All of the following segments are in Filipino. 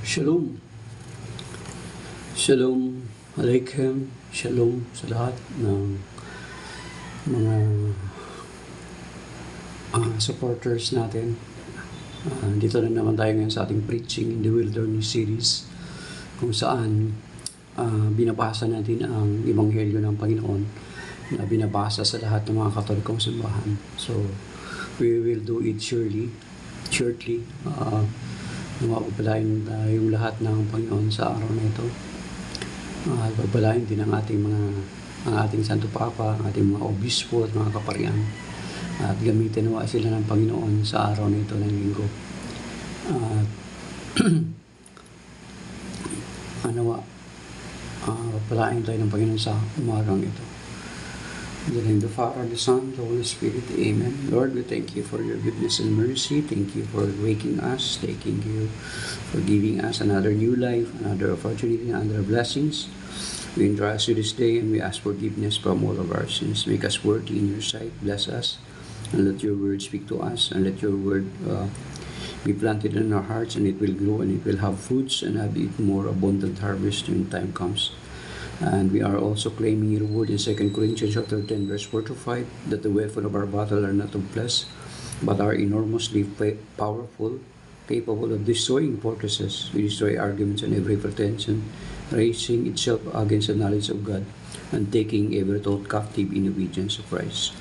Shalom. Shalom Aleichem. Shalom sa lahat ng mga supporters natin. Dito na naman tayo ngayon sa ating Preaching in the Wilderness series, kung saan binabasa natin ang Ebanghelyo ng Panginoon na binabasa sa lahat ng mga Katolikong simbahan. So, we will do it shortly. Mapapalain tayong lahat ng Panginoon sa araw na ito. Pagpalain din ang ating Santo Papa, ang ating mga obispo at mga kaparian. At gamitin nawa sila ng Panginoon sa araw na ito ng linggo. At pagpalain tayo ng Panginoon sa umagang ito. In the name of the Father, the Son, the Holy Spirit. Amen. Lord, we thank you for your goodness and mercy. Thank you for waking us. Thanking you for giving us another new life, another opportunity, another blessings. We entrust you this day and we ask forgiveness from all of our sins. Make us worthy in your sight. Bless us and let your word speak to us, and let your word be planted in our hearts, and it will grow and it will have fruits and have it more abundant harvest when time comes. And we are also claiming your word in 2 Corinthians chapter 10, verse 4 to 5, that the weapon of our battle are not of flesh, but are enormously powerful, capable of destroying fortresses. We destroy arguments and every pretension, raising itself against the knowledge of God, and taking every thought captive in obedience to Christ.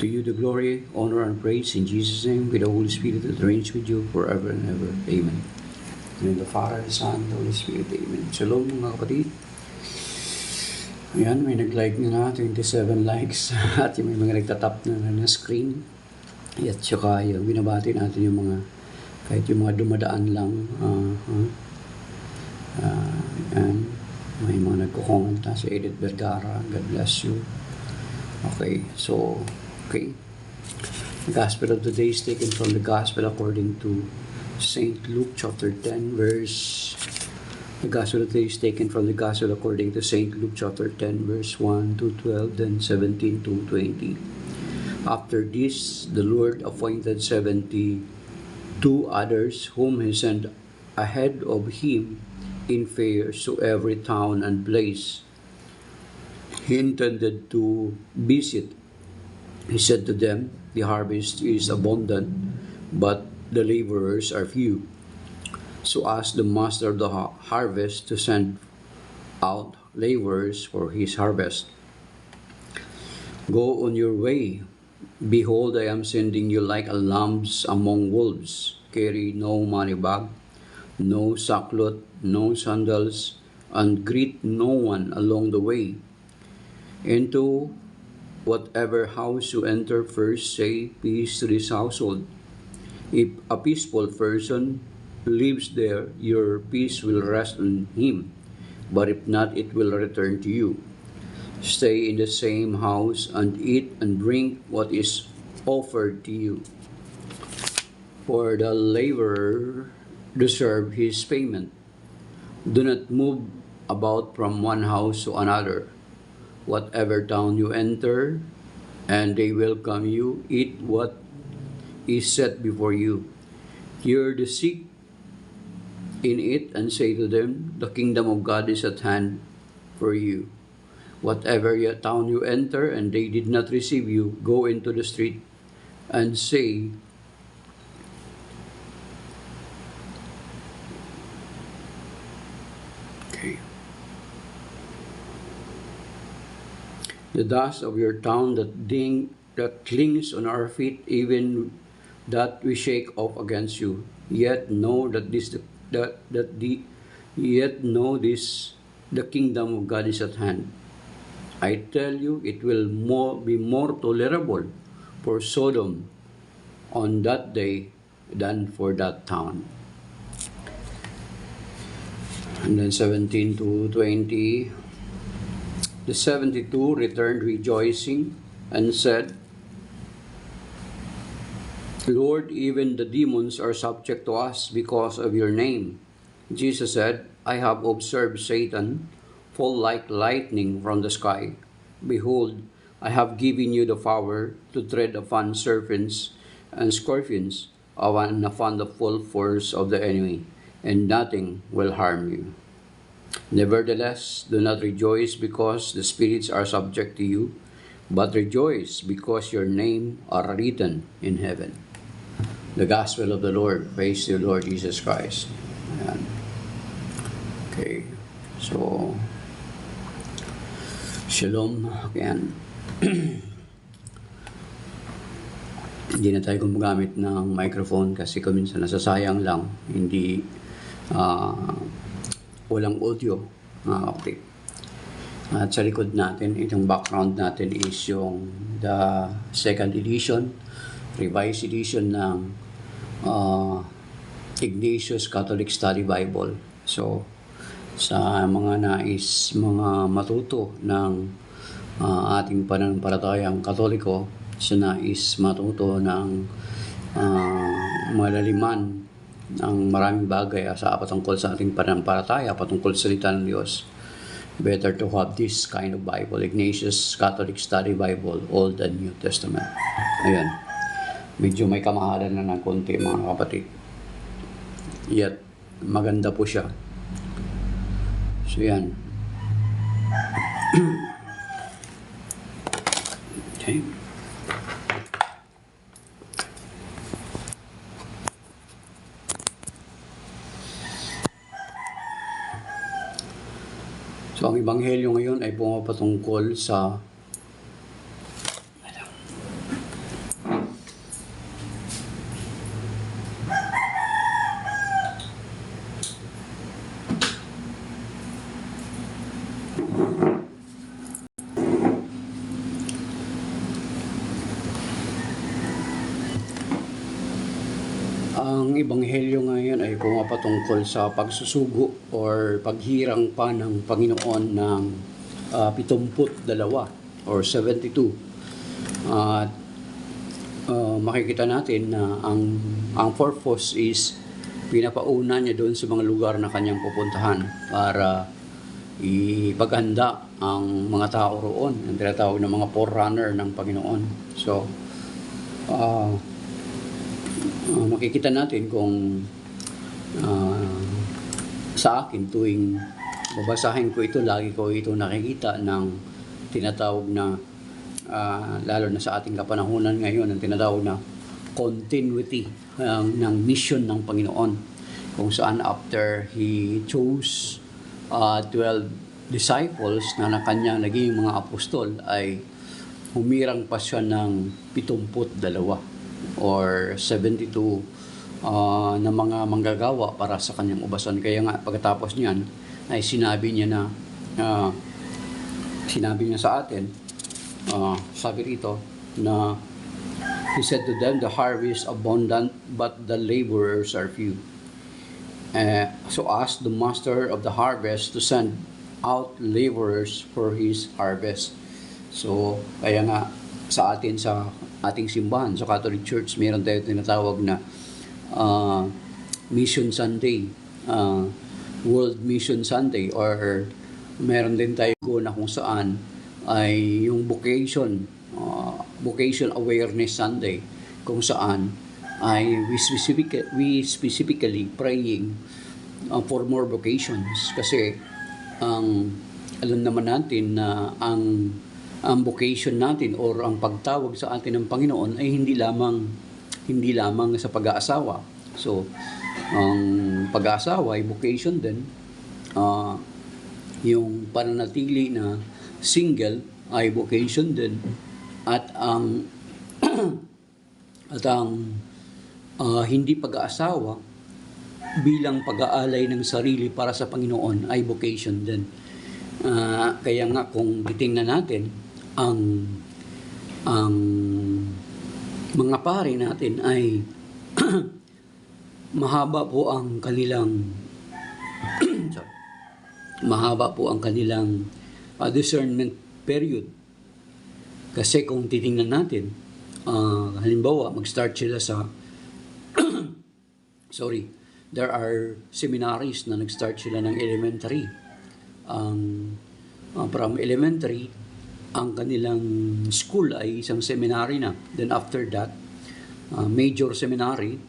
To you the glory, honor, and praise in Jesus' name, with the Holy Spirit that reigns with you forever and ever. Amen. In the Father, the Son, the Holy Spirit. Amen. Shalom mga kapatid. Ayan, may nag-like na 27 likes at may mga nagtatap na screen. At saka yung binabati natin yung mga, kahit yung mga dumadaan lang. Ayan, may mga nagko-comment na si Edith Vergara. God bless you. Okay, so, okay. The Gospel of the day is taken from the Gospel according to St. Luke chapter 10 verse... The Gospel of the day is taken from the Gospel according to St. Luke chapter 10, verse 1 to 12, then 17 to 20. After this, the Lord appointed 72 others, whom he sent ahead of him in fairs to every town and place he intended to visit. He said to them, "The harvest is abundant, but the laborers are few. So ask the master of the harvest to send out laborers for his harvest. Go on your way. Behold, I am sending you like lambs among wolves. Carry no money bag, no sackcloth, no sandals, and greet no one along the way. Into whatever house you enter, first say peace to this household. If a peaceful person lives there, your peace will rest on him, but if not, it will return to you. Stay in the same house and eat and drink what is offered to you, for the laborer deserves his payment. Do not move about from one house to another. Whatever town you enter, and they welcome you, eat what is set before you. Cure the sick in it, and say to them, the kingdom of God is at hand for you. Whatever town you enter, and they did not receive you, go into the street and say, the dust of your town that clings on our feet, even that we shake off against you. Yet know the kingdom of God is at hand. I tell you, it will be more tolerable for Sodom on that day than for that town." And then 17 to 20. The 72 returned rejoicing and said, "Lord, even the demons are subject to us because of your name." Jesus said, "I have observed Satan fall like lightning from the sky. Behold, I have given you the power to tread upon serpents and scorpions, and upon the full force of the enemy, and nothing will harm you. Nevertheless, do not rejoice because the spirits are subject to you, but rejoice because your name are written in heaven. The Gospel of the Lord. Praise to the Lord Jesus Christ. Ayan. Okay. So, Shalom. Ayan. Hindi na tayo gumagamit ng microphone kasi kung minsan nasasayang lang. Hindi, walang audio. Okay. At sa likod natin, itong background natin is yung the second edition, revised edition ng Ignatius Catholic Study Bible. So, sa mga nais, mga matuto ng ating pananampalatayang Katoliko, sa nais matuto ng malaliman ng maraming bagay sa patungkol sa ating pananampalataya, patungkol sa salita ng Diyos, better to have this kind of Bible, Ignatius Catholic Study Bible, Old and New Testament. Ayan. Medyo may kamahalan na ng konti, mga kapatid. Yet, maganda po siya. So, yan. Okay. So, ang Ebanghelyo ngayon ay pumapatungkol sa ang Ebanghelyo ngayon ay pumapatungkol sa pagsusugo or paghirang pa ng Panginoon ng 72 or 72. At makikita natin na ang purpose is pinapauna niya doon sa mga lugar na kanyang pupuntahan para ipaghanda ang mga tao roon, ang tinatawag na mga forerunner ng Panginoon. So, makikita natin kung sa akin tuwing babasahin ko ito, lagi ko ito nakikita ng tinatawag na lalo na sa ating kapanahunan ngayon, ang tinatawag na continuity ng mission ng Panginoon, kung saan after He chose 12 disciples na kanya naging mga apostol, ay humirang pa siya ng 72 or 72 na mga manggagawa para sa kanyang ubasan. Kaya nga pagkatapos niyan ay sinabi niya sa atin, sabi rito na He said to them, the harvest abundant, but the laborers are few. So ask the master of the harvest to send out laborers for his harvest. So kaya nga sa atin, sa ating simbahan, sa Catholic Church, meron tayo tinatawag na Mission Sunday, World Mission Sunday, or meron din tayo na kung saan ay yung Vocation Awareness Sunday, kung saan ay we specifically praying for more vocations, kasi alam naman natin na ang vocation natin or ang pagtawag sa atin ng Panginoon ay hindi lamang sa pag-aasawa. So, ang pag-aasawa ay vocation din. Yung pananatili na single ay vocation din. At ang hindi pag-aasawa bilang pag-aalay ng sarili para sa Panginoon ay vocation din. Kaya nga kung titingnan natin ang mga pari natin ay mahaba po ang kanilang discernment period. Kasi kung titingnan natin, halimbawa mag-start sila sa there are seminaries na nag-start sila ng elementary. From elementary, ang kanilang school ay isang seminary na. Then after that, major seminary,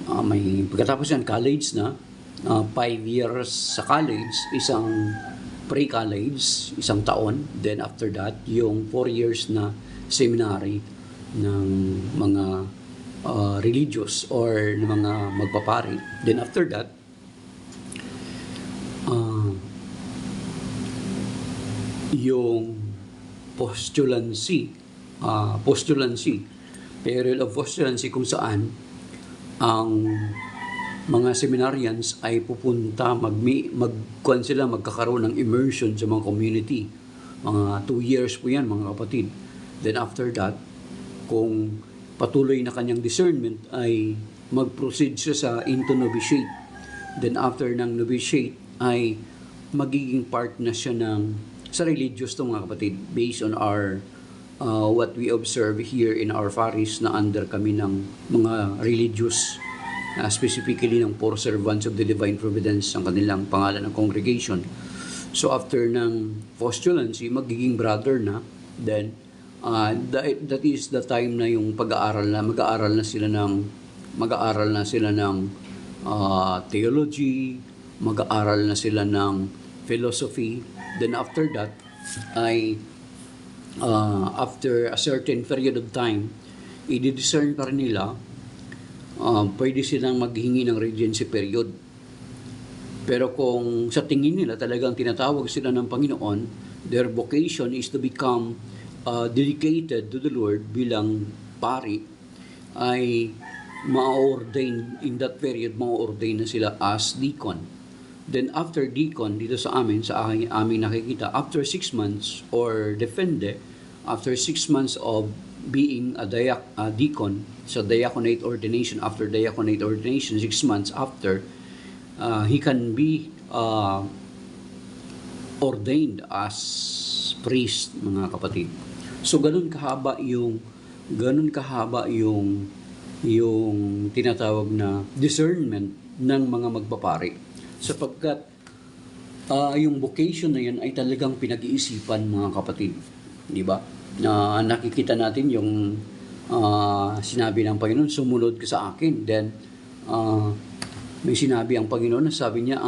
may pagkatapos yan, college na, 5 years sa college, isang pre-college, isang taon. Then after that, yung 4 years na seminary ng mga religious or ng mga magpapari. Then after that, yung postulancy, period of postulancy kung saan ang mga seminarians ay pupunta, magkakaroon ng immersion sa mga community. Mga 2 years po yan, mga kapatid. Then after that, kung patuloy na kanyang discernment, ay mag-proceed siya into novitiate. Then after ng novitiate, ay magiging part na siya sa religious to, mga kapatid, based on our what we observe here in our parish na under kami ng mga religious, specifically ng Poor Servants of the Divine Providence, ang kanilang pangalan ng congregation. So after ng postulancy, magiging brother na, then that is the time na yung mag-aaral na sila ng theology, mag-aaral na sila ng philosophy. Then after that ay after a certain period of time, i-discern pa rin nila, pwede silang maghingi ng regency period. Pero kung sa tingin nila talagang tinatawag sila ng Panginoon, their vocation is to become dedicated to the Lord bilang pari, ay ma-ordain in that period, ma-ordain na sila as deacon. Then after deacon, dito sa amin nakikita, after 6 months, or depende, after 6 months of being a deacon, sa diaconate ordination, after diaconate ordination, 6 months after, he can be ordained as priest, mga kapatid. So ganun kahaba yung tinatawag na discernment ng mga magpapari, sapagkat yung vocation na yan ay talagang pinag-iisipan, mga kapatid, di ba? Nakikita natin yung sinabi ng Panginoon, sumunod ka sa akin. Then may sinabi ang Panginoon na sabi niya,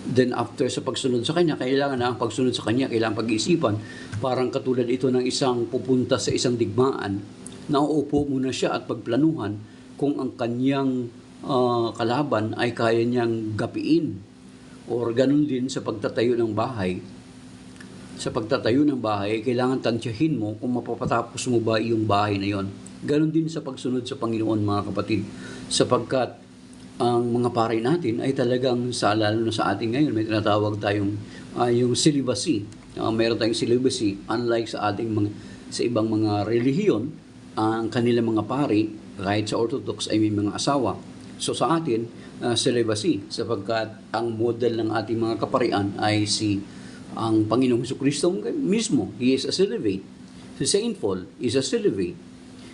then after sa pagsunod sa Kanya, kailangan na ang pagsunod sa Kanya, kailangan pag-iisipan. Parang katulad ito ng isang pupunta sa isang digmaan, nauupo muna siya at pagplanuhan kung ang kanyang kalaban ay kaya niyang gapiin. Or ganun din sa pagtatayo ng bahay. Sa pagtatayo ng bahay, kailangan tansyahin mo kung mapapatapos mo ba yung bahay na yon. Ganun din sa pagsunod sa Panginoon, mga kapatid, sapagkat ang mga pari natin ay talagang lalo na sa ating ngayon, may tinatawag tayong yung celibacy. Mayroon tayong celibacy, unlike sa ibang mga relihiyon, ang kanilang mga pari, kahit sa Orthodox, ay may mga asawa. So sa atin, celibacy, sapagkat ang model ng ating mga kaparian ay ang Panginoong Jesucristo mismo. He is a celibate. Si Saint Paul is a celibate.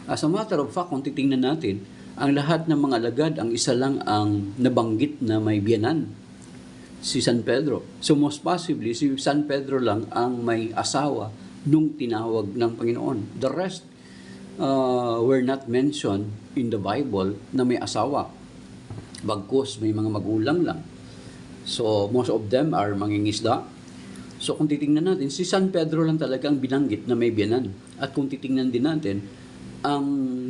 As a matter of fact, kung titingnan natin, ang lahat ng mga alagad, ang isa lang ang nabanggit na may biyanan, si San Pedro. So most possibly, si San Pedro lang ang may asawa nung tinawag ng Panginoon. The rest were not mentioned in the Bible na may asawa. Bagkus, may mga magulang lang. So most of them are mangingisda. So kung titingnan natin, si San Pedro lang talaga ang binanggit na may biyanan. At kung titingnan din natin,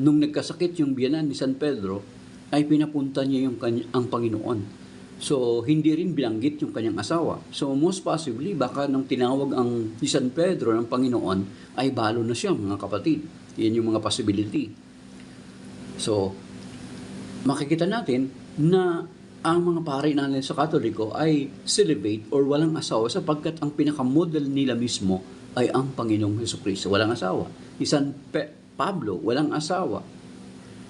nung nagkasakit yung biyanan ni San Pedro, ay pinapunta niya ang Panginoon. So, hindi rin binanggit yung kanyang asawa. So, most possibly, baka nung tinawag si San Pedro ng Panginoon, ay balo na siya, mga kapatid. Yan yung mga possibility. So, makikita natin na ang mga pari natin sa Katoliko ay celibate or walang asawa, sapagkat ang pinakamodel nila mismo ay ang Panginoong Jesucristo. Walang asawa. Si San Pablo, walang asawa.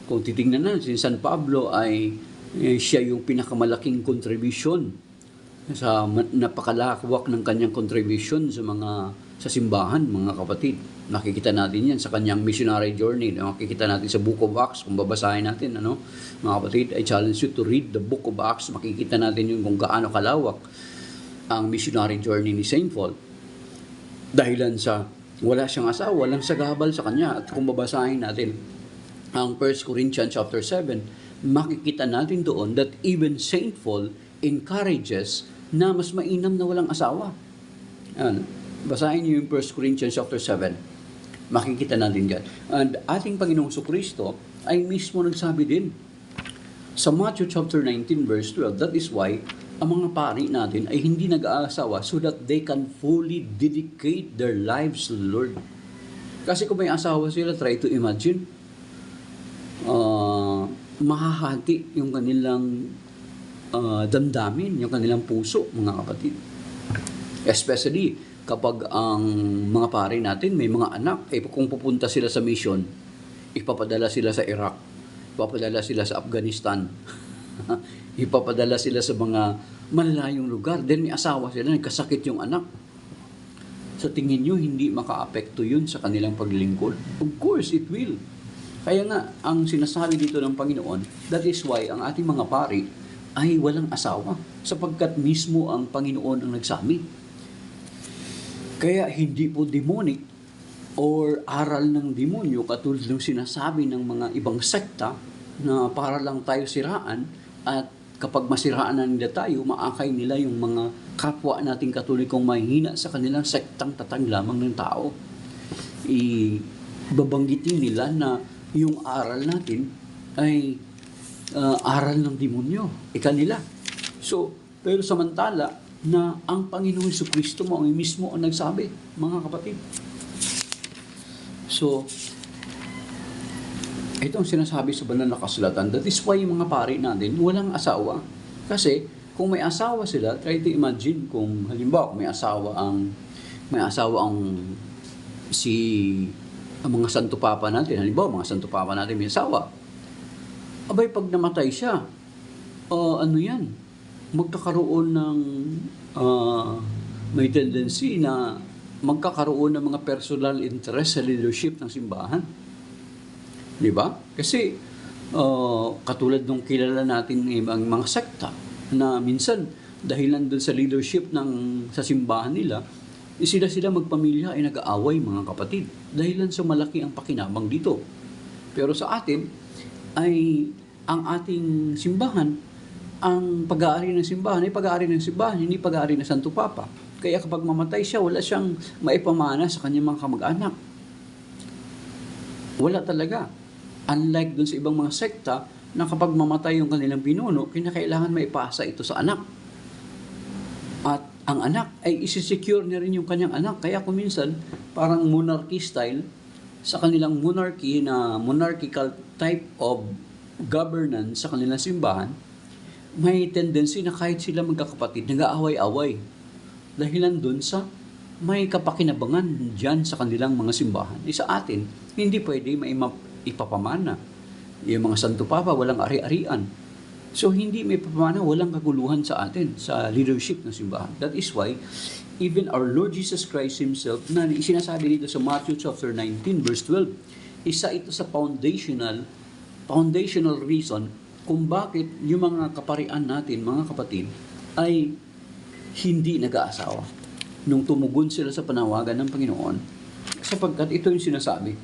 Kung titingnan natin, si San Pablo ay siya yung pinakamalaking contribution sa napakalawak ng kanyang contribution sa simbahan, mga kapatid. Nakikita natin yan sa kanyang missionary journey. Nakikita natin sa Book of Acts, kung babasahin natin, mga kapatid, I challenge you to read the Book of Acts. Makikita natin yung kung gaano kalawak ang missionary journey ni Saint Paul. Dahilan sa wala siyang asawa, walang sagabal sa kanya. At kung babasahin natin ang 1 Corinthians chapter 7, makikita natin doon that even Saint Paul encourages na mas mainam na walang asawa. Yan. Basahin niyo yung 1 Corinthians chapter 7. Makikita natin dyan. And ating Panginoong Kristo ay mismo nagsabi din sa Matthew chapter 19 verse 12, that is why ang mga pari natin ay hindi nag-aasawa so that they can fully dedicate their lives to the Lord. Kasi kung may asawa sila, try to imagine, mahahati yung kanilang damdamin, yung kanilang puso, mga kapatid. Especially kapag ang mga pari natin may mga anak, kung pupunta sila sa mission, ipapadala sila sa Iraq, ipapadala sila sa Afghanistan, ipapadala sila sa mga malalayong lugar, then may asawa sila, nagkasakit yung anak. Sa tingin nyo, hindi maka-apekto yun sa kanilang paglilingkod? Of course, it will. Kaya nga, ang sinasabi dito ng Panginoon, that is why ang ating mga pari ay walang asawa, sapagkat mismo ang Panginoon ang nagsabi. Kaya hindi po demonic or aral ng demonyo katulad ng sinasabi ng mga ibang sekta na para lang tayo siraan, at kapag masiraan na nila tayo, maakay nila yung mga kapwa nating Katolikong mahihina sa kanilang sektang tatag lamang ng tao. Babanggitin nila na yung aral natin ay aral ng demonyo, nila. So, pero samantala na ang Panginoong Jesucristo mo ang mismo ang nagsabi, mga kapatid. So, ito ang sinasabi sa banal na kasulatan. That is why yung mga pari natin walang asawa. Kasi kung may asawa sila, try to imagine kung halimbawa kung may asawa ang mga Santo Papa natin, halimbawa mga Santo Papa natin may asawa. Abay, pag namatay siya, magkakaroon ng may tendency na magkakaroon ng mga personal interest sa leadership ng simbahan. Di ba? Kasi katulad nung kilala natin ang mga sekta na minsan dahilan doon sa leadership sa simbahan nila, sila magpamilya ay nag-aaway, mga kapatid. Dahilan sa malaki ang pakinabang dito. Pero sa atin ay ang ating simbahan, ang pag-aari ng simbahan ay pag-aari ng simbahan, hindi pag-aari ng Santo Papa. Kaya kapag mamatay siya, wala siyang maipamana sa kanyang mga kamag-anak. Wala talaga. Unlike dun sa ibang mga sekta na kapag mamatay yung kanilang pinuno, kinakailangan maipasa ito sa anak. At ang anak ay isi-secure na rin yung kanyang anak. Kaya kung minsan, parang monarchy style, sa kanilang monarchy na monarchical type of governance sa kanilang simbahan, may tendency na kahit sila magkakapatid, nag-aaway-away. Dahilan dun sa may kapakinabangan dyan sa kanilang mga simbahan. Sa atin, hindi pwede ipapamana. Yung mga Santo Papa, walang ari-arian. So, hindi may papamana, walang kaguluhan sa atin, sa leadership ng simbahan. That is why, even our Lord Jesus Christ Himself, na sinasabi dito sa Matthew chapter 19, verse 12, isa ito sa foundational reason kung bakit yung mga kaparian natin, mga kapatid, ay hindi nag-aasawa. Nung tumugon sila sa panawagan ng Panginoon, sapagkat ito yung sinasabi.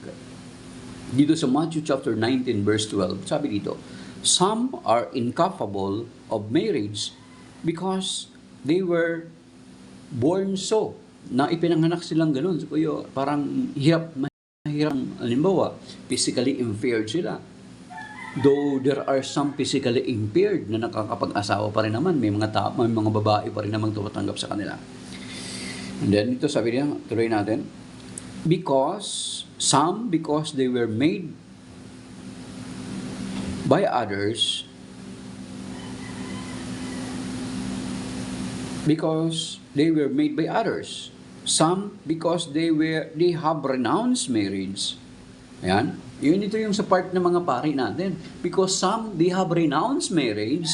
Dito sa Matthew chapter 19 verse 12, sabi dito, some are incapable of marriage because they were born so. Na ipinanganak silang ganun. So, parang mahirap, halimbawa, physically impaired sila. Though there are some physically impaired na nakakapag-asawa pa rin naman, may mga babae pa rin naman tumatanggap sa kanila. And then ito sabi niya, tuloy natin, because they were made by others, some because they have renounced marriage. Ayan. Yun ito yung sa part ng mga pari natin. Because some, they have renounced marriage,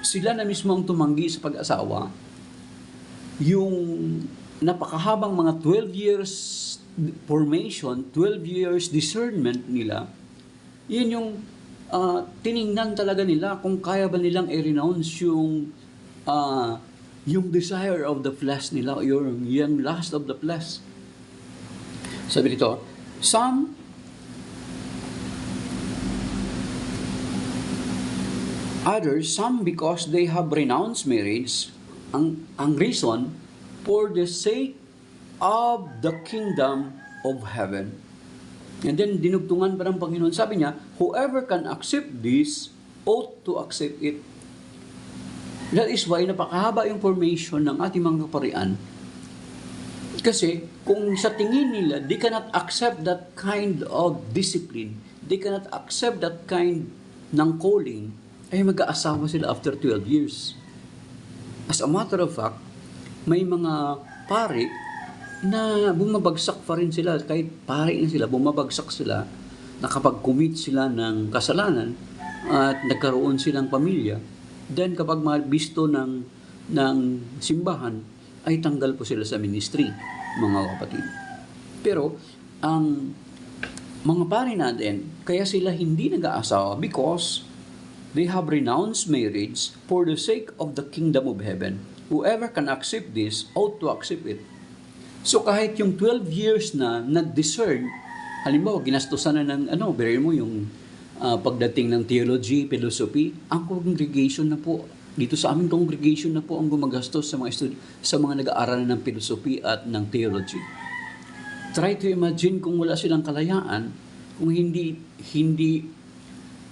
sila na mismo ang tumanggi sa pag-asawa. Yung napakahabang mga 12 years formation, 12 years discernment nila, yun yung tiningnan talaga nila kung kaya ba nilang i-renounce yung desire of the flesh nila, yung lust of the flesh. Sabi dito, some Others, some because they have renounced marriage, ang reason, for the sake of the kingdom of heaven. And then, dinugtungan pa ng Panginoon. Sabi niya, whoever can accept this, ought to accept it. That is why, napakahaba yung formation ng ating mga kaparian. Kasi, kung sa tingin nila, they cannot accept that kind of discipline, they cannot accept that kind ng calling, ay mag-aasawa sila after 12 years. As a matter of fact, may mga pari na bumabagsak pa rin sila, kahit pari na sila, bumabagsak sila, nakapag-commit sila ng kasalanan at nagkaroon silang pamilya. Then kapag mabisto ng simbahan, ay tanggal po sila sa ministry, mga kapatid. Pero, ang mga pari natin, kaya sila hindi nag-aasawa because they have renounced marriage for the sake of the kingdom of heaven. Whoever can accept this, ought to accept it. So kahit yung 12 years na nag-discern, halimbawa, ginastusan na ng, birin mo yung pagdating ng theology, philosophy, ang congregation na po, dito sa aming congregation na po ang gumagastos sa mga nag-aaral ng philosophy at ng theology. Try to imagine kung wala silang kalayaan,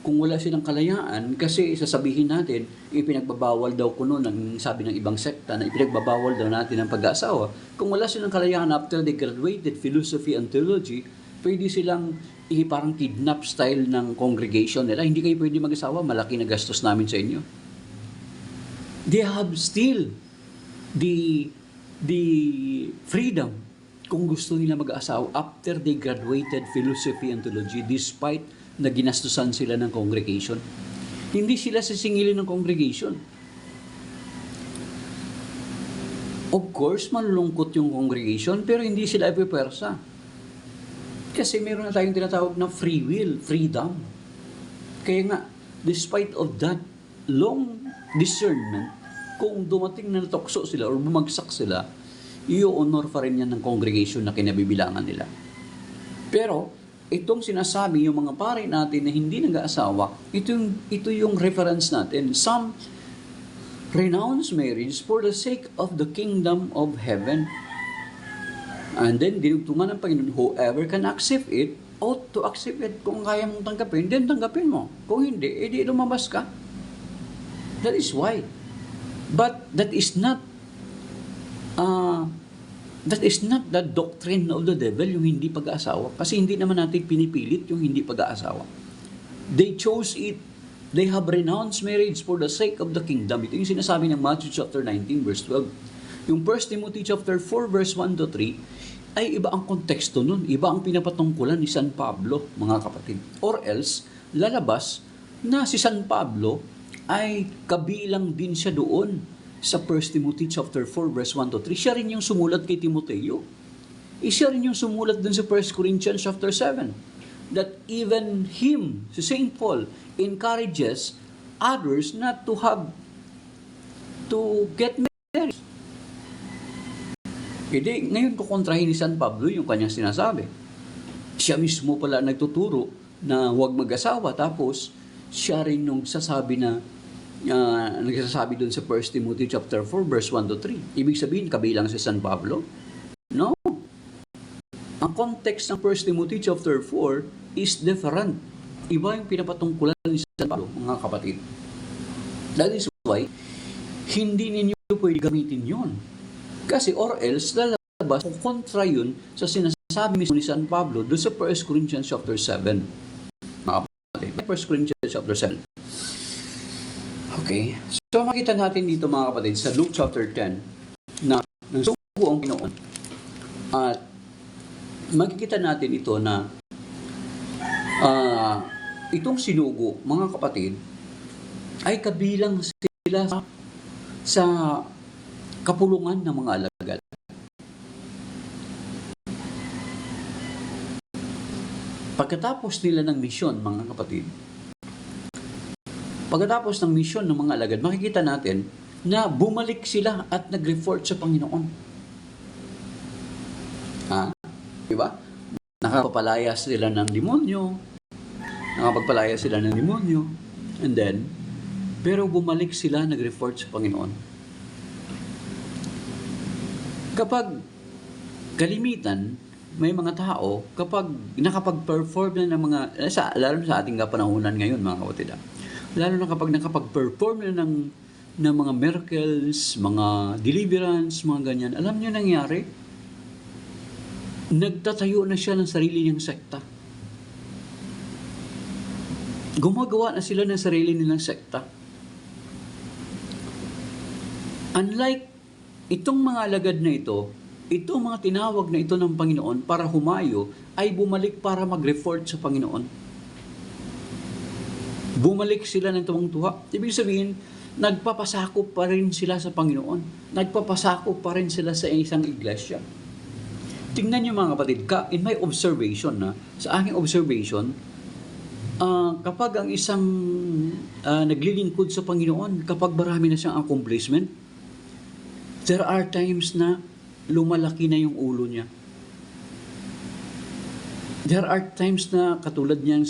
kung wala silang kalayaan, kasi sasabihin natin, ipinagbabawal daw kuno ng sabi ng ibang sekta na ipinagbabawal daw natin ang pag-aasawa. Kung wala silang kalayaan after they graduated philosophy and theology, pwede silang parang kidnap style ng congregation nila. Hindi kayo pwede mag-asawa, malaki na gastos namin sa inyo. They have still the freedom kung gusto nila mag-asawa after they graduated philosophy and theology, despite na ginastusan sila ng congregation. Hindi sila sisingilin ng congregation. Of course, malulungkot yung congregation, pero hindi sila ipipersa. Kasi meron na tayong tinatawag na free will, freedom. Kaya nga, despite of that long discernment, kung dumating na natokso sila or bumagsak sila, i-honor pa rin yan ng congregation na kinabibilangan nila. Pero, itong sinasabi yung mga pari natin na hindi nag-aasawa, ito yung reference natin. Some renounce marriage for the sake of the kingdom of heaven. And then, dinugtungan ng Panginoon, whoever can accept it, ought to accept it. Kung kaya mong tanggapin, then tanggapin mo. Kung hindi, edi lumabas ka. That is why. But that is not the doctrine of the devil, yung hindi pag-aasawa. Kasi hindi naman natin pinipilit yung hindi pag-aasawa. They chose it. They have renounced marriage for the sake of the kingdom. Ito yung sinasabi ng Matthew chapter 19, verse 12. Yung 1 Timothy chapter 4, verse 1 to 3, ay iba ang konteksto nun. Iba ang pinapatungkulan ni San Pablo, mga kapatid. Or else, lalabas na si San Pablo ay kabilang din siya doon sa 1 Timothy chapter 4 verse 1 to 3. Siya rin yung sumulat kay Timoteo. Siya rin yung sumulat dun sa 1 Corinthians chapter 7. That even him, si St. Paul, encourages others not to get married. Hindi, ngayon kukontrahin ni San Pablo yung kanyang sinasabi. Siya mismo pala nagtuturo na huwag mag-asawa, tapos siya rin yung sasabi na nagsasabi doon sa 1 Timothy chapter 4 verse 1 to 3. Ibig sabihin, kabilang si San Pablo? No. Ang context ng 1 Timothy chapter 4 is different. Iba yung pinapatungkulan ni San Pablo, mga kapatid. That is why, hindi ninyo pwede gamitin yun. Kasi or else, lalabas kung kontra yun sa sinasabi mismo ni San Pablo doon sa 1 Corinthians chapter 7. Mga kapatid, 1 Corinthians chapter 7. Okay. So makita natin dito, mga kapatid, sa Luke chapter 10 na nagsugo ang Panginoon. At makikita natin ito na itong sinugo, mga kapatid, ay kabilang sila sa kapulungan ng mga alagad. Pagkatapos nila ng misyon, mga kapatid, pagkatapos ng misyon ng mga alagad, makikita natin na bumalik sila at nag-report sa Panginoon. Diba? Nakapagpalaya sila ng demonyo. And then, Pero bumalik sila, nag-report sa Panginoon. Kapag kalimitan, may mga tao, kapag nakapag-perform na ng mga, lalo sa ating kapanahunan ngayon, mga kapatid, lalo na kapag nakapag-perform na ng mga miracles, mga deliverance, mga ganyan, alam niyo nangyari? Nagtatayo na siya ng sarili niyang sekta. Gumagawa na sila ng sarili nilang sekta. Unlike itong mga alagad na ito, itong mga tinawag na ito ng Panginoon para humayo, ay bumalik para mag-report sa Panginoon. Bumalik sila ng tuwang-tuwa. Ibig sabihin, nagpapasakop pa rin sila sa Panginoon. Nagpapasakop pa rin sila sa isang iglesia. Tingnan niyo mga kapatid, in my observation, sa aking observation, kapag ang isang naglilingkod sa Panginoon, kapag marami na siyang accomplishment, there are times na lumalaki na yung ulo niya. There are times na katulad niyang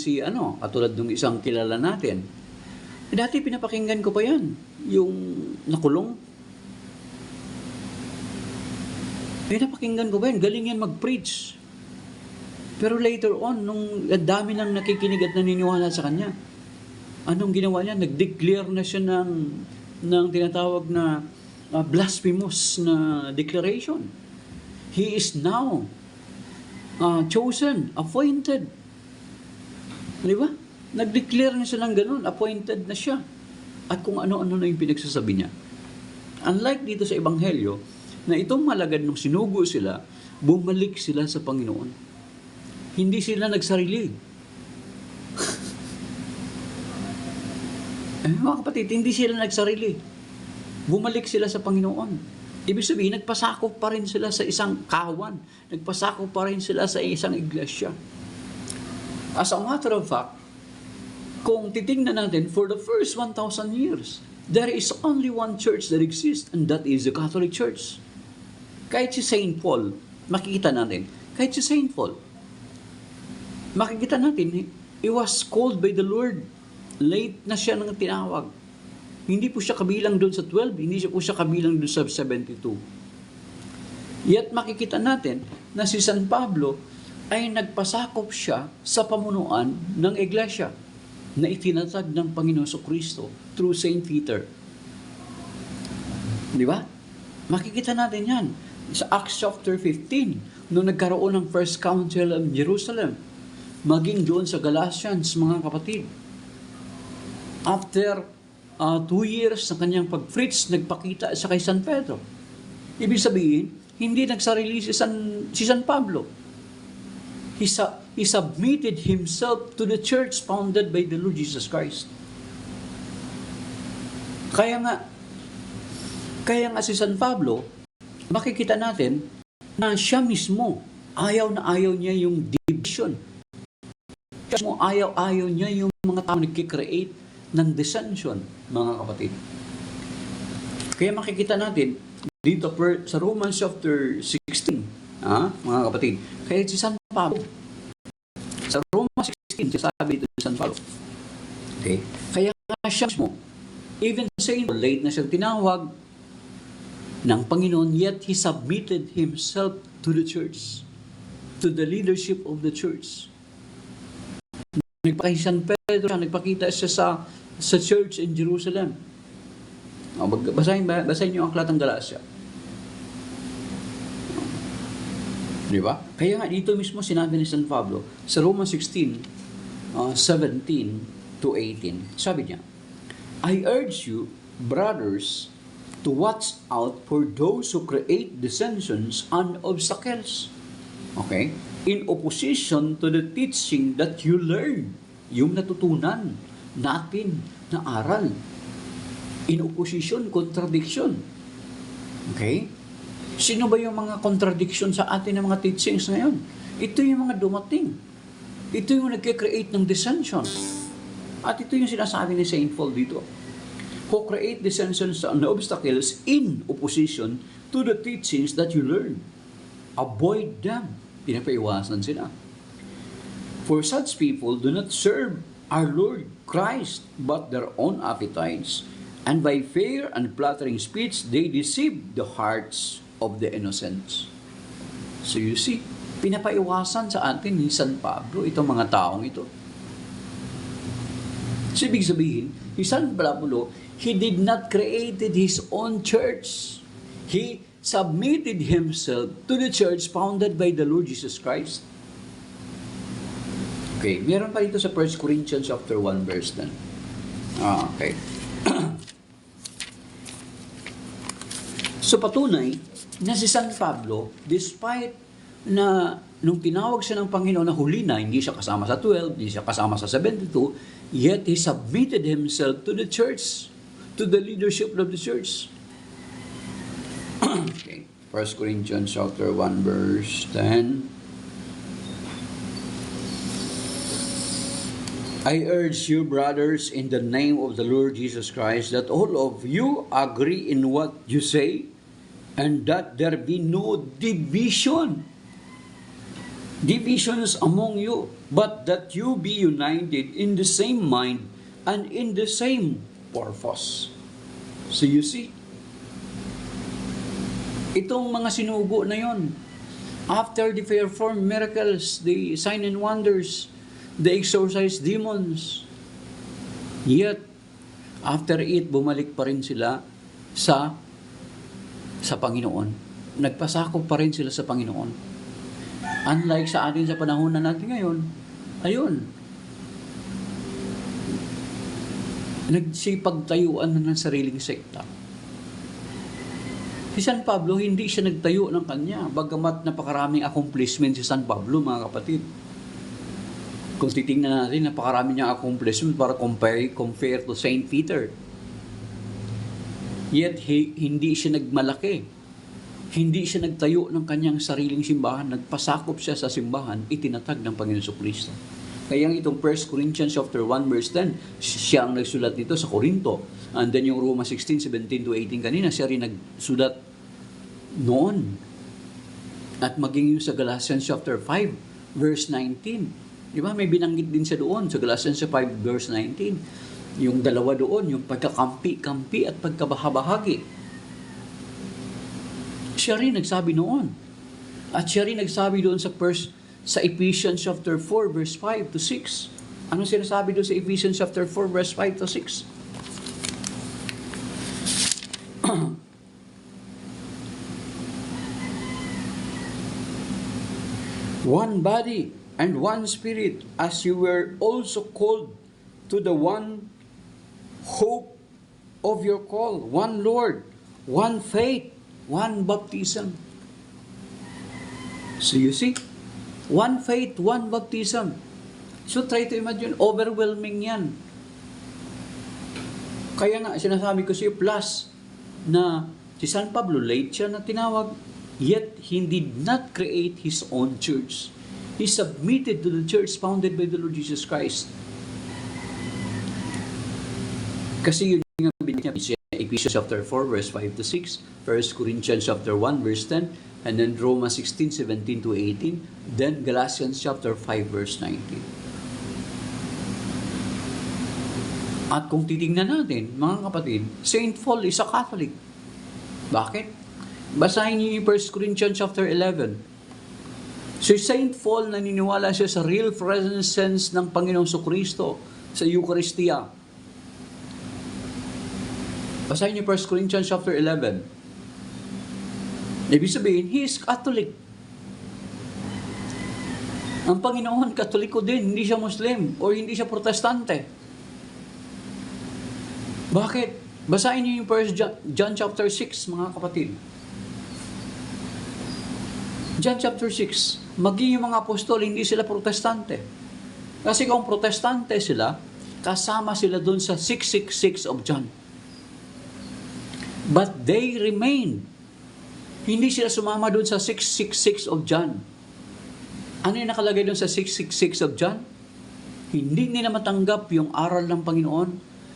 katulad ng isang kilala natin. Dati pinapakinggan ko pa yan, yung nakulong. Pinapakinggan ko pa yan, galing yan mag-preach. Pero later on, nung dami nang nakikinig at naniniwala sa kanya, anong ginawa niya? Nag-declare na siya ng tinatawag na blasphemous na declaration. He is now chosen, appointed. Di ba? Nag-declare na siya ng ganun, appointed na siya. At kung ano-ano na yung pinagsasabi niya. Unlike dito sa Ebanghelyo, na itong malagad nung sinugo sila, bumalik sila sa Panginoon. Hindi sila nagsarili. Mga kapatid, hindi sila nagsarili. Bumalik sila sa Panginoon. Ibig sabihin, nagpasakop pa rin sila sa isang kawan. Nagpasakop pa rin sila sa isang iglesia. As a matter of fact, kung titingnan natin, for the first 1,000 years, there is only one church that exists, and that is the Catholic Church. Kahit si Saint Paul, makikita natin, kahit si Saint Paul, makikita natin, he was called by the Lord. Late na siya nang tinawag. Hindi po siya kabilang doon sa 12, hindi po siya kabilang doon sa 72. Yet makikita natin na si San Pablo ay nagpasakop siya sa pamunuan ng iglesia na itinatag ng Panginoon Kristo through Saint Peter. Di ba? Makikita natin yan sa Acts chapter 15, nung nagkaroon ng First Council of Jerusalem, maging doon sa Galatians, mga kapatid. After 2 years na kanyang pag-preach, nagpakita sa kay San Pedro. Ibig sabihin, hindi nagsarili si San Pablo. He submitted himself to the church founded by the Lord Jesus Christ. Kaya nga si San Pablo, makikita natin na siya mismo, ayaw na ayaw niya yung division. Siya mismo, ayaw niya yung mga tao nagkikreate ng dissension, mga kapatid. Kaya makikita natin dito sa Romans chapter 16, mga kapatid, kaya si San Pablo, sa Romans 16, sabi ito si San Pablo. Okay? Kaya nga siya mismo, even saying late na siyang tinawag ng Panginoon, yet he submitted himself to the church, to the leadership of the church. Nagpakita San Pedro, nagpakita siya sa church in Jerusalem. Basahin niyo ang Aklat ng Galatia. Di ba? Kaya nga dito mismo sinabi ni San Pablo sa Romans 16, 17 to 18. Sabi niya, I urge you, brothers, to watch out for those who create dissensions and obstacles. Okay? In opposition to the teaching that you learn, yung natutunan natin na aral. In opposition, contradiction. Okay? Sino ba yung mga contradiction sa atin ng mga teachings ngayon? Ito yung mga dumating. Ito yung nagkikreate ng dissension. At ito yung sinasabi ni Saint Paul dito. Who create dissensions and obstacles in opposition to the teachings that you learn. Avoid them. Pinapaiwasan sila. For such people do not serve our Lord Christ, but their own appetites. And by fair and flattering speech, they deceived the hearts of the innocents. So you see, pinapaiwasan sa atin ni San Pablo itong mga taong ito. So ibig sabihin, si San Pablo, he did not created his own church. He submitted himself to the church founded by the Lord Jesus Christ. Okay, meron pa dito sa 1 Corinthians chapter 1 verse 10. Okay. So patunay na si San Pablo, despite na nung tinawag siya ng Panginoon na huli na, hindi siya kasama sa 12, hindi siya kasama sa 72, yet he submitted himself to the church, to the leadership of the church. Okay, 1 Corinthians chapter 1 verse 10. I urge you, brothers, in the name of the Lord Jesus Christ, that all of you agree in what you say, and that there be no divisions among you, but that you be united in the same mind and in the same purpose. So you see, itong mga sinugo na yon, after they perform miracles, the sign and wonders, they exorcise demons. Yet, after it, bumalik pa rin sila sa Panginoon. Nagpasakop pa rin sila sa Panginoon. Unlike sa atin sa panahon na natin ngayon, ayun, nagsipagtayuan na ng sariling sekta. Si San Pablo, hindi siya nagtayo ng kanya, bagamat napakaraming accomplishment si San Pablo, mga kapatid. Kung titingnan natin, napakarami niyang accomplishment para compare to Saint Peter. Yet, hindi siya nagmalaki. Hindi siya nagtayo ng kanyang sariling simbahan. Nagpasakop siya sa simbahan, itinatag ng Panginoon Jesucristo. Kaya itong 1 Corinthians chapter 1 verse 10, siya ang nagsulat nito sa Corinto. And then yung Roma 16:17 to 18 kanina, siya rin nagsulat noon. At maging yung sa Galatians chapter 5 verse 19. Di ba? May binanggit din siya doon sa Galatians 5 verse 19. Yung dalawa doon, yung pagkakampi-kampi at pagkabahabahagi. Siya rin nagsabi noon. At siya rin nagsabi doon sa Ephesians chapter 4 verse 5 to 6. Anong sinasabi doon sa Ephesians chapter 4 verse 5 to 6? One body and one spirit, as you were also called to the one hope of your call, one Lord, one faith, one baptism. So you see, one faith, one baptism. So try to imagine, overwhelming yan. Kaya nga, sinasabi ko siya, plus na si San Pablo, late siya na tinawag, yet he did not create his own church. He submitted to the church founded by the Lord Jesus Christ. Kasi yun yung binigyan niya, Ephesians chapter 4 verse 5 to 6, 1 Corinthians chapter 1 verse 10, and then Romans 16:17 to 18, then Galatians chapter 5 verse 19. At kung titingnan natin, mga kapatid, Saint Paul is a Catholic. Bakit? Basahin niyo yung 1 Corinthians chapter 11. Si Saint Paul, naniniwala siya sa real presence ng Panginoong Jesucristo sa Eucharistia. Basahin niyo 1 Corinthians chapter 11. Ibig sabihin, he is Catholic. Ang Panginoon, Katoliko din, hindi siya Muslim o hindi siya Protestante. Bakit? Basahin niyo yung 1 John chapter 6, mga kapatid. John chapter 6, maging yung mga apostol, hindi sila Protestante. Kasi kung Protestante sila, kasama sila dun sa 666 of John. But they remain. Hindi sila sumama dun sa 666 of John. Ano yung nakalagay dun sa 666 of John? Hindi nila matanggap yung aral ng Panginoon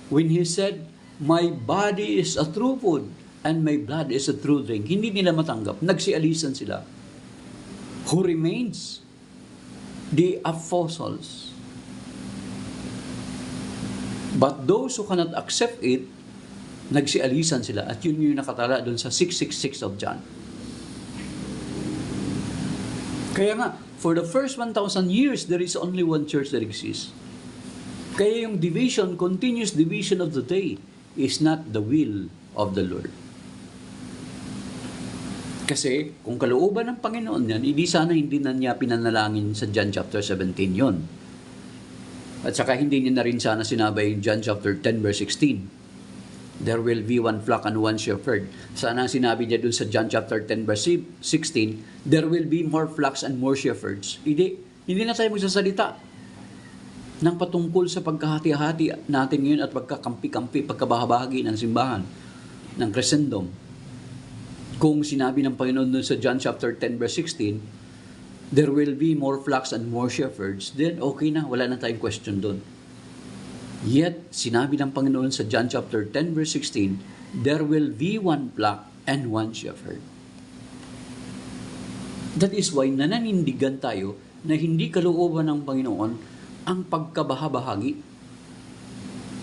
when He said, my body is a true food and my blood is a true drink. Hindi nila matanggap. Nagsialisan sila. Who remains? The apostles. But those who cannot accept it, nagsialisan sila. At yun yung nakatala doon sa 6:66 of John. Kaya nga, for the first 1,000 years, there is only one church that exists. Kaya yung division, continuous division of the day, is not the will of the Lord. Kasi, kung kalooban ng Panginoon yan, hindi sana hindi na niya pinanalangin sa John chapter 17 yon. At saka hindi niya na rin sana sinabi in John chapter 10 verse 16. There will be one flock and one shepherd. Sana ang sinabi niya dun sa John chapter 10 verse 16, there will be more flocks and more shepherds. Hindi na tayo magsasalita ng patungkol sa pagkahati-hati natin ngayon at pagkakampi-kampi, pagkabahagi ng simbahan, ng Christendom. Kung sinabi ng Panginoon dun sa John chapter 10 verse 16, there will be more flocks and more shepherds, then okay na, wala na tayong question doon. Yet, sinabi ng Panginoon sa John chapter 10 verse 16, there will be one flock and one shepherd. That is why nananindigan tayo na hindi kalooban ng Panginoon ang pagkabahabahagi.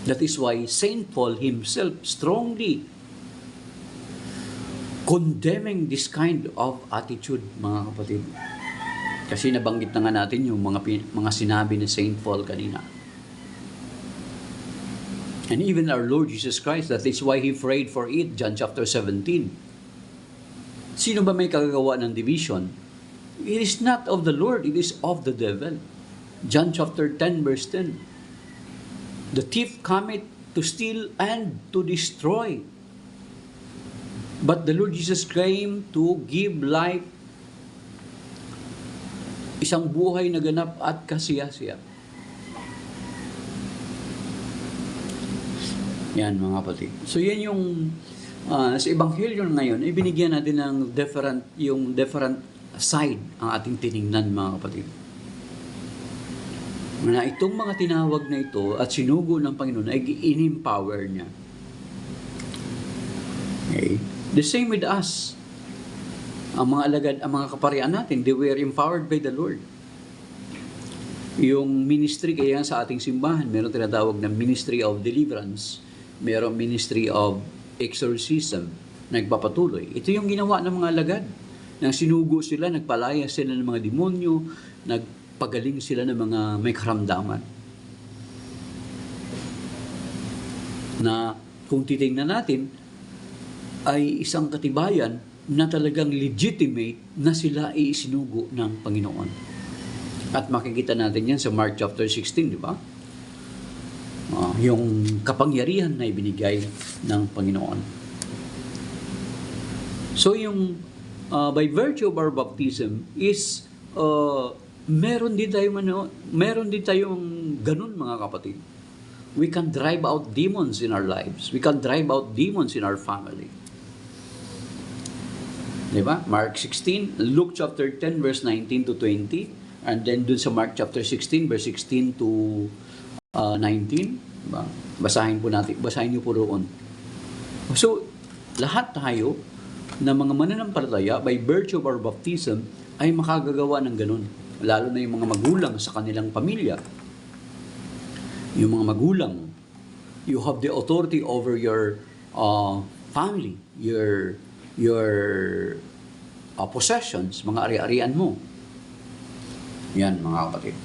That is why Saint Paul himself strongly condemning this kind of attitude, mga kapatid. Kasi nabanggit na nga natin yung mga sinabi ni Saint Paul kanina. And even our Lord Jesus Christ, that is why He prayed for it, John chapter 17. Sino ba may kagagawa ng division? It is not of the Lord, it is of the devil. John chapter 10 verse 10. The thief cometh to steal and to destroy. But the Lord Jesus came to give life, isang buhay na ganap at kasiya-siya. Yan mga kapatid. So yan yung sa Ebanghelyo ngayon, ibinigyan natin ng different side ang ating tiningnan mga kapatid. Na itong mga tinawag na ito at sinugo ng Panginoon ay in-empower niya. Okay? The same with us. Ang mga alagad, ang mga kaparian natin, they were empowered by the Lord. Yung ministry kaya sa ating simbahan, meron tinatawag na Ministry of Deliverance, meron Ministry of Exorcism, nagpapatuloy. Ito yung ginawa ng mga alagad. Nang sinugo sila, nagpalaya sila ng mga demonyo, nagpagaling sila ng mga may karamdaman. Na kung titingnan natin, ay isang katibayan na talagang legitimate na sila ay isinugo ng Panginoon. At makikita natin yan sa Mark chapter 16, di ba? Yung kapangyarihan na ibinigay ng Panginoon. So yung by virtue of our baptism is meron din tayong ganun mga kapatid. We can drive out demons in our lives. We can drive out demons in our family. Diba? Mark 16, Luke chapter 10 verse 19 to 20, and then dun sa Mark chapter 16 verse 16 to 19. Diba? Basahin niyo po roon. So, lahat tayo na mga mananampalataya by virtue of our baptism ay makagagawa ng ganun. Lalo na yung mga magulang sa kanilang pamilya. Yung mga magulang, you have the authority over your family, your possessions, mga ari-arian mo. Yan, mga kapatid.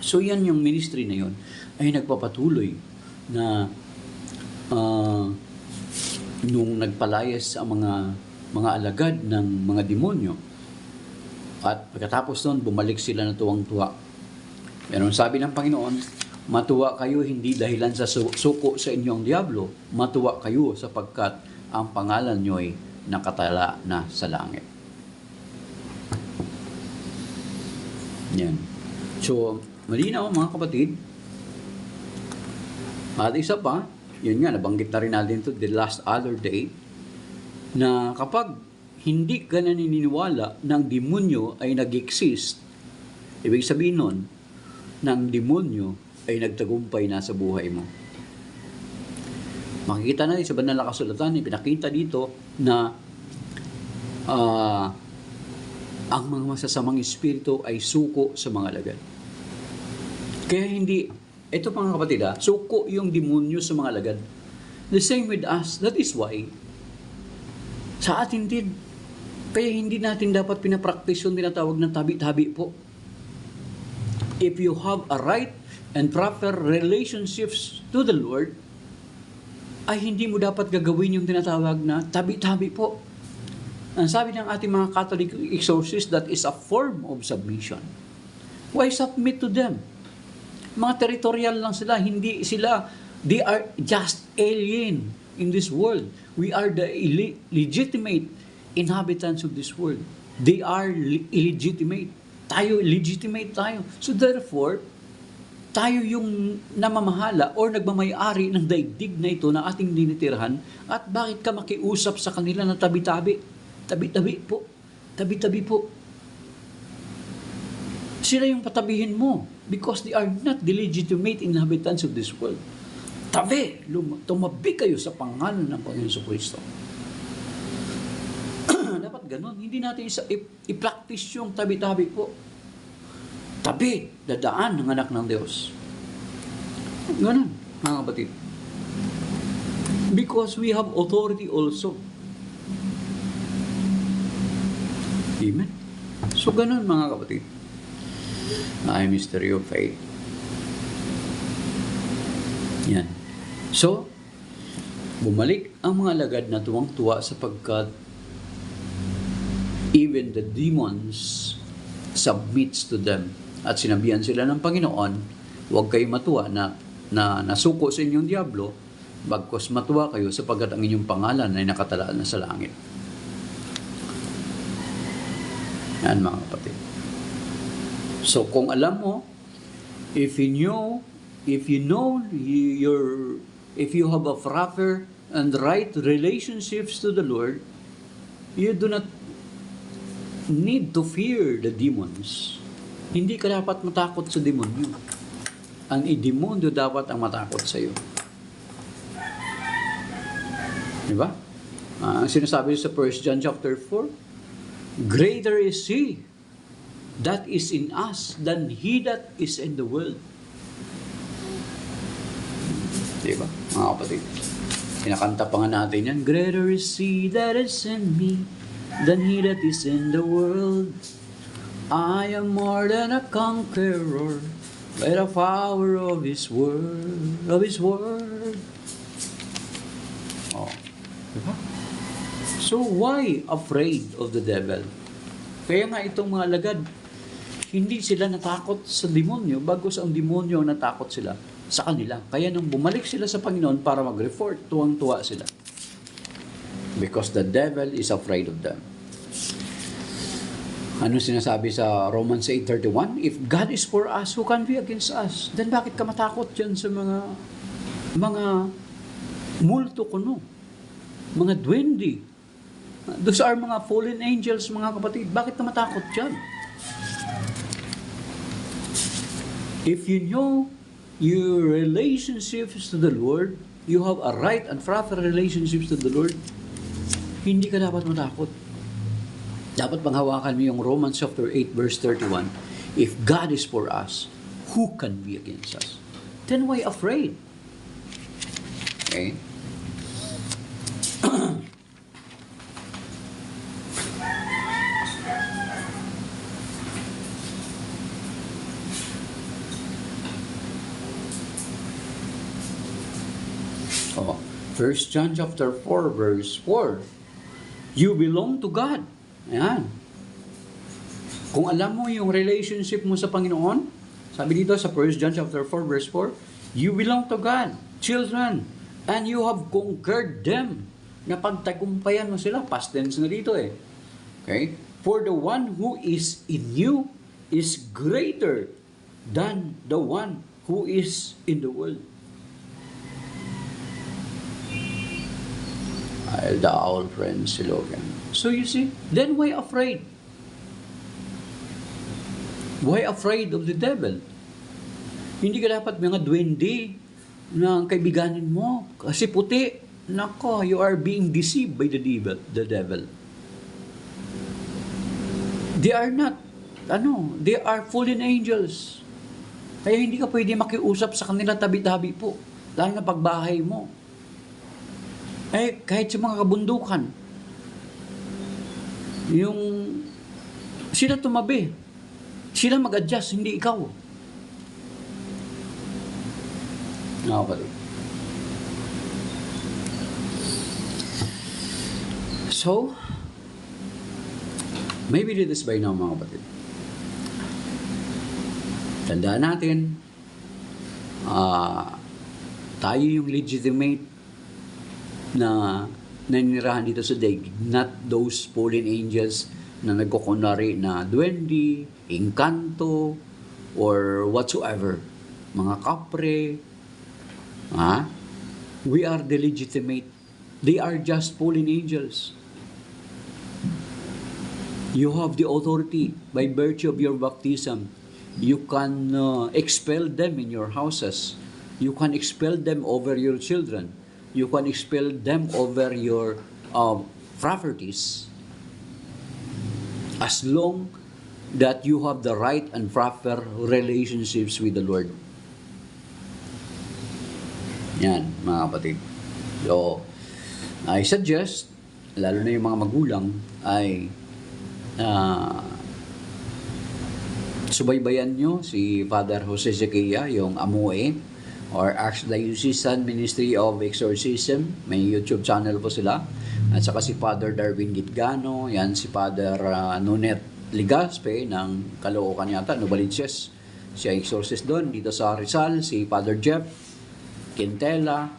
So, yan yung ministry na yun ay nagpapatuloy na nung nagpalayas ang mga alagad ng mga demonyo. At pagkatapos nun, bumalik sila na tuwang-tuwa. Pero sabi ng Panginoon, matuwa kayo hindi dahilan sa suko sa inyong diablo, matuwa kayo sapagkat ang pangalan nyo'y nakatala na sa langit. Yan. So, malinaw mga kapatid. At isa pa, yun nga, nabanggit na rin natin ito the last other day, na kapag hindi ka naniniwala ng demonyo ay nag-exist, ibig sabihin nun, ng demonyo ay nagtagumpay na sa buhay mo. Makikita natin sa banal na kasulatan, pinakita dito na ang mga masasamang espiritu ay suko sa mga alagad. Kaya hindi Ito mga kapatid suko yung demonyo sa mga alagad. The same with us. That is why, sa atin din, kaya hindi natin dapat pinapractice yung tinatawag na tabi-tabi po. If you have a right and proper relationships to the Lord, ay hindi mo dapat gagawin yung tinatawag na tabi-tabi po. Ang sabi ng ating mga Catholic exorcists, that is a form of submission. Why submit to them? Mga territorial lang sila, hindi sila, they are just alien in this world. We are the legitimate inhabitants of this world. They are illegitimate. Tayo, legitimate tayo. So therefore, tayo yung namamahala or nagmamayari ng daigdig na ito na ating dinitirahan, at bakit ka makiusap sa kanila na tabi-tabi? Tabi-tabi po. Tabi-tabi po. Sila yung patabihin mo because they are not the legitimate inhabitants of this world. Tabi, tumabi kayo sa pangalan ng Panginoon Kristo. Dapat ganun. Hindi natin i-practice yung tabi-tabi po. Tabi, dadaan ng anak ng Diyos. Ganun, mga kapatid. Because we have authority also. Amen? So, ganun, mga kapatid. Ay, mystery of faith. Yan. So, bumalik ang mga alagad na tuwang-tuwa sapagkat even the demons submits to them. At sinabihan sila ng Panginoon, huwag kayo matuwa na nasuko sa inyong diablo, bagkos matuwa kayo sapagkat ang inyong pangalan ay nakatalaan na sa langit. Yan, mga kapatid. So, kung alam mo, if you have a proper and right relationships to the Lord, you do not need to fear the demons. Hindi ka dapat matakot sa demonyo. Ang demonyo dapat ang matakot sa iyo. Di ba? Ang sinasabi sa 1 John chapter 4, greater is He that is in us than he that is in the world. Diba, mga kapatid? Kinakanta pa nga natin yan, greater is He that is in me than he that is in the world. I am more than a conqueror by the power of His word. Oh, diba? So why afraid of the devil? Kaya nga itong mga alagad, hindi sila natakot sa demonyo, bagos ang demonyo ang natakot sila sa kanila. Kaya nung bumalik sila sa Panginoon para mag-report, tuwang-tuwa sila. Because the devil is afraid of them. Ano sinasabi sa Romans 8:31? If God is for us, who can be against us? Then bakit ka matakot dyan sa mga multo kuno? Mga duwende. Those are mga fallen angels, mga kapatid. Bakit ka matakot dyan? If you know your relationships to the Lord, you have a right and proper relationships to the Lord, hindi ka dapat matakot. Dapat panghawakan mo yung Romans chapter 8 verse 31. If God is for us, who can be against us? Then why afraid? Okay? Oh, 1 John chapter 4 verse 4. You belong to God. Ayan. Kung alam mo yung relationship mo sa Panginoon, sabi dito sa 1 John chapter 4 verse 4, you belong to God, children, and you have conquered them. Napagtagumpayan mo sila. Past tense na dito eh. Okay? For the one who is in you is greater than the one who is in the world. The owl friend si Logan. So you see, then why afraid? Why afraid of the devil? Hindi ka dapat mga duwende na kaibiganin mo kasi puti. Nako, you are being deceived by the devil. They are not, they are fallen angels. Kaya hindi ka pwede makiusap sa kanila tabi-tabi po. Lalo na pagbahay mo. Kahit sa mga kabundukan, yung sila tumabi. Sila mag-adjust, hindi ikaw. Nakapatid. So, maybe this by now, mga kapatid. Tandaan natin, tayo yung legitimate na nanirahan dito sa daigdig, not those fallen angels na nagkukunwari na duwende, engkanto, or whatsoever. Mga kapre, we are the legitimate. They are just fallen angels. You have the authority by virtue of your baptism. You can expel them in your houses. You can expel them over your children. You can expel them over your properties. As long that you have the right and proper relationships with the Lord. Yan, mga kapatid. So, I suggest, lalo na yung mga magulang, ay subaybayan nyo si Father Jose Zequia, yung Amoe, or Archdiocesan Ministry of Exorcism. May YouTube channel po sila. At saka si Father Darwin Gitgano, yan si Father Nonet Ligaspe ng Caloocan yata, Novaliches. Siya exorcist doon. Dito sa Rizal, si Father Jeff Quintela.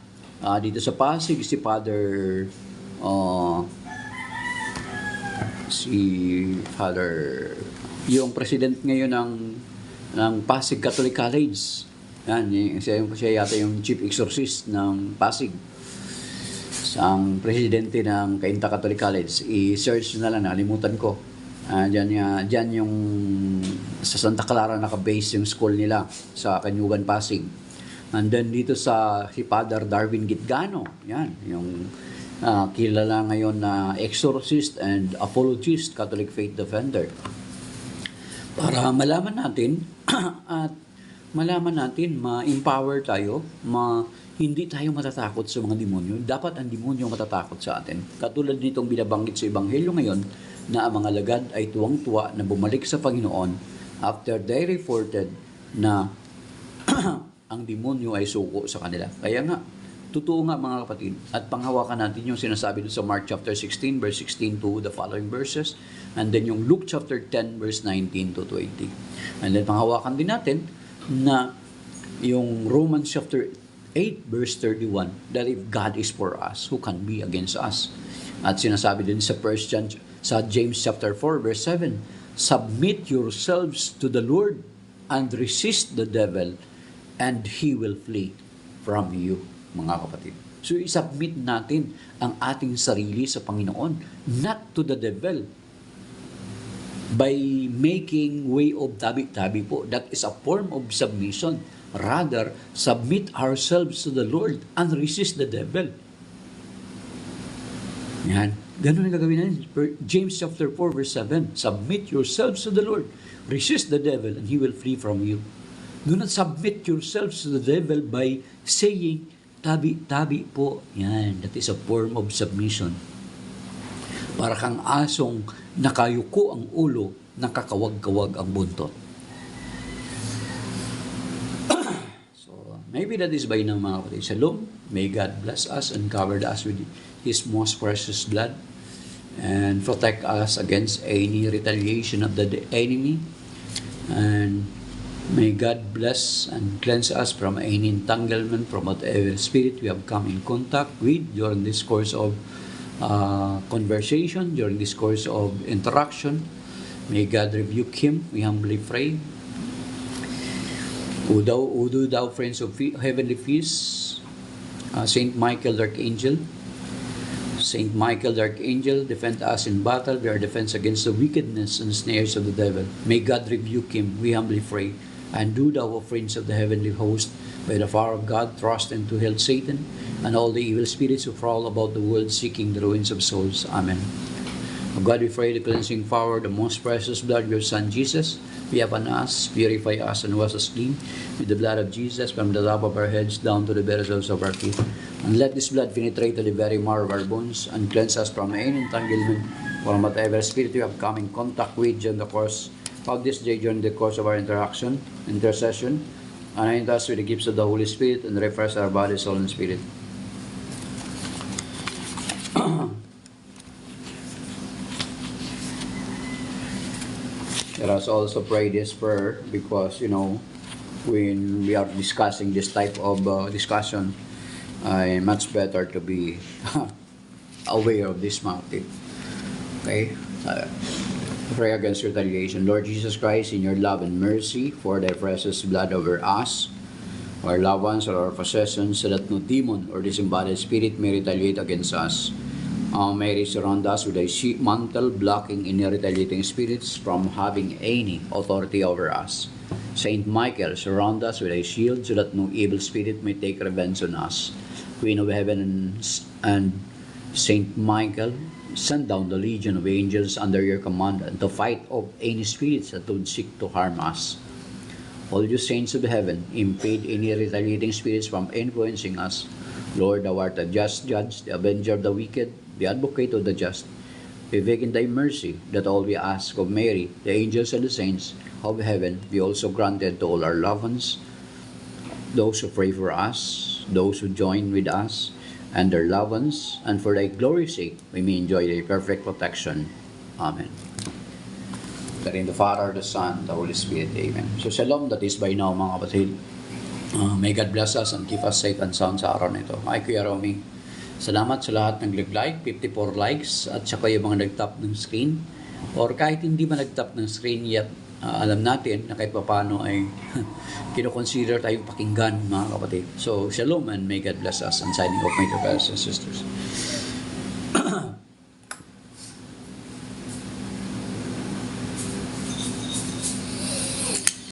Dito sa Pasig, si Father yung president ngayon ng Pasig Catholic College. Yan, siya yata yung chief exorcist ng Pasig. Ang presidente ng Cainta Catholic College. I-search na lang, nakalimutan ko. Diyan yung sa Santa Clara naka-base yung school nila sa Kanyugan, Pasig. And then dito sa si Father Darwin Gitgano. Yan, yung kilala ngayon na exorcist and apologist, Catholic faith defender. Para malaman natin at ma-empower tayo, hindi tayo matatakot sa mga demonyo. Dapat ang demonyo matatakot sa atin. Katulad nitong binabanggit sa Ebanghelyo ngayon na ang mga lagad ay tuwang-tuwa na bumalik sa Panginoon after they reported na ang demonyo ay suko sa kanila. Kaya nga, totoo nga mga kapatid, at panghawakan natin yung sinasabi doon sa Mark chapter 16 verse 16 to the following verses, and then yung Luke chapter 10 verse 19 to 20. And then panghawakan din natin na yung Romans chapter 8 verse 31, that if God is for us, who can be against us? At sinasabi din sa sa James chapter 4 verse 7, submit yourselves to the Lord and resist the devil, and he will flee from you, mga kapatid. So, isubmit natin ang ating sarili sa Panginoon, not to the devil, by making way of tabi-tabi po. That is a form of submission. Rather, submit ourselves to the Lord and resist the devil. Yan. Ganun ang gagawin natin. James chapter 4 verse 7, submit yourselves to the Lord, resist the devil, and he will flee from you. Do not submit yourselves to the devil by saying, tabi-tabi po. Yan, that is a form of submission. Para kang asong nakayuko ang ulo, nakakawag-kawag ang buntot. So, maybe that is by now, mga kapatid. Shalom. May God bless us and cover us with His most precious blood and protect us against any retaliation of the enemy. And may God bless and cleanse us from any entanglement from whatever spirit we have come in contact with during this course of conversation, during this course of interaction. May God rebuke him, we humbly pray. O thou friends of heavenly feasts, Saint Michael the Archangel, Saint Michael the Archangel, defend us in battle, be our defense against the wickedness and snares of the devil. May God rebuke him, we humbly pray. And do thou, O friends of the heavenly host, by the power of God, thrust into hell Satan and all the evil spirits who prowl about the world seeking the ruins of souls. Amen. O God, we pray the cleansing power, the most precious blood of your Son Jesus, be upon us, purify us, and wash us clean with the blood of Jesus from the top of our heads down to the very soles of our feet. And let this blood penetrate to the very marrow of our bones and cleanse us from any entanglement from whatever spirit we have come in contact with during the course of this day, during the course of our intercession, and anoint us with the gifts of the Holy Spirit and refresh our body, soul, and spirit. Let us also pray this prayer because, when we are discussing this type of discussion, much better to be aware of this mountain. Okay? Pray against retaliation. Lord Jesus Christ, in your love and mercy, for thy precious blood over us, our loved ones, or our possessions, so that no demon or disembodied spirit may retaliate against us. Mary, surround us with a mantle blocking any retaliating spirits from having any authority over us. Saint Michael, surround us with a shield so that no evil spirit may take revenge on us. Queen of Heaven and Saint Michael, send down the legion of angels under your command and to fight off any spirits that would seek to harm us. All you saints of heaven, impede any retaliating spirits from influencing us. Lord, thou art a just judge, the avenger of the wicked, the advocate of the just. We beg in thy mercy that all we ask of Mary, the angels and the saints of heaven be also granted to all our loved ones, those who pray for us, those who join with us, and their loved ones, and for thy glory's sake, we may enjoy thy perfect protection. Amen. In the Father, the Son, the Holy Spirit. Amen. So shalom, that is by now, mga kapatid. May God bless us and keep us safe and sound sa araw nito. Ay, Kuya Romy, salamat sa lahat ng nag-like, 54 likes, at saka yung mga nag-tap ng screen. Or kahit hindi man nag-tap ng screen yet, alam natin na kahit paano ay kino-consider tayong pakinggan, mga kapatid. So, shalom and may God bless us. And signing off, my dear brothers and sisters.